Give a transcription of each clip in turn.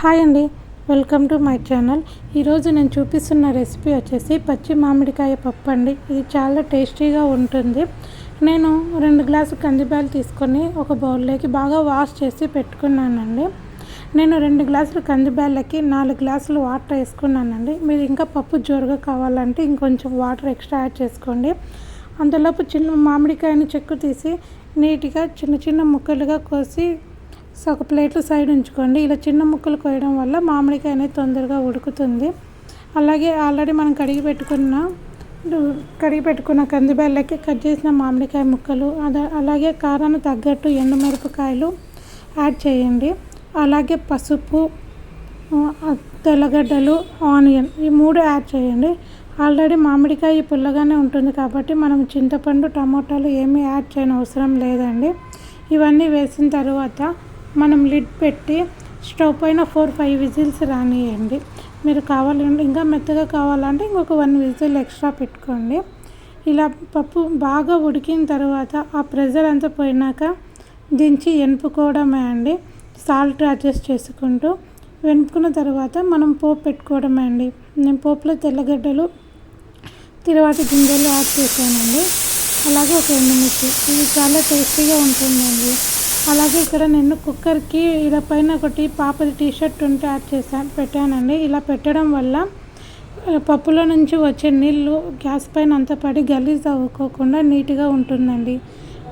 Hi అండి, welcome to my channel. ఈరోజు నేను చూపిస్తున్న రెసిపీ వచ్చేసి పచ్చి మామిడికాయ పప్పు అండి. ఇది చాలా టేస్టీగా ఉంటుంది. నేను 2 గ్లాసులు కందిబ్యాలు తీసుకొని ఒక బౌల్లోకి బాగా వాష్ చేసి పెట్టుకున్నానండి. నేను 2 గ్లాసులు కందిబ్యాలకి 4 గ్లాసులు వాటర్ వేసుకున్నానండి. మీరు ఇంకా పప్పు జోరుగా కావాలంటే ఇంకొంచెం వాటర్ ఎక్స్ట్రా యాడ్ చేసుకోండి. అంతలోపు చిన్న మామిడికాయని చెక్కు తీసి నీట్గా చిన్న చిన్న ముక్కలుగా కోసి ఒక ప్లేట్లో సైడ్ ఉంచుకోండి. ఇలా చిన్న ముక్కలు కోయడం వల్ల మామిడికాయ అనేది తొందరగా ఉడుకుతుంది. అలాగే ఆల్రెడీ మనం కడిగి పెట్టుకున్న కందిబ్యాలకి కట్ చేసిన మామిడికాయ ముక్కలు, అలాగే కారాన్ని తగ్గట్టు ఎండుమిరపకాయలు యాడ్ చేయండి. అలాగే పసుపు, తెల్లగడ్డలు, ఆనియన్ ఈ 3 యాడ్ చేయండి. ఆల్రెడీ మామిడికాయ పుల్లగానే ఉంటుంది కాబట్టి మనం చింతపండు, టమోటాలు ఏమీ యాడ్ చేయని అవసరం లేదండి. ఇవన్నీ వేసిన తర్వాత మనం లిడ్ పెట్టి స్టవ్ పైన 4-5 విజిల్స్ రానియండి. మీరు కావాలంటే ఇంకా మెత్తగా కావాలంటే ఇంకొక 1 విజిల్ ఎక్స్ట్రా పెట్టుకోండి. ఇలా పప్పు బాగా ఉడికిన తర్వాత ఆ ప్రెషర్ అంతా పోయినాక దించి ఎనుపుకోవడమే అండి. సాల్ట్ అడ్జస్ట్ చేసుకుంటూ వెనుపుకున్న తర్వాత మనం పోపు పెట్టుకోవడమే అండి. నేను పోపులో తెల్లగడ్డలు, తిరువాత గింజలు యాడ్ చేశానండి. అలాగే ఒక ఎండుమిర్చి. ఇది చాలా టేస్టీగా ఉంటుందండి. అలాగే ఇక్కడ నేను కుక్కర్కి ఇలా పైన ఒకటి పాపది టీషర్ట్ ఉంటే పెట్టానండి. ఇలా పెట్టడం వల్ల పప్పులో నుంచి వచ్చే నీళ్ళు గ్యాస్ పైన అంతా పడి గలీజ్ అవ్వకోకుండా నీట్గా ఉంటుందండి.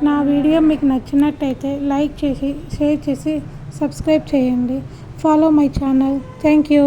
నా వీడియో మీకు నచ్చినట్టయితే లైక్ చేసి, షేర్ చేసి, సబ్స్క్రైబ్ చేయండి. Follow my channel. Thank you.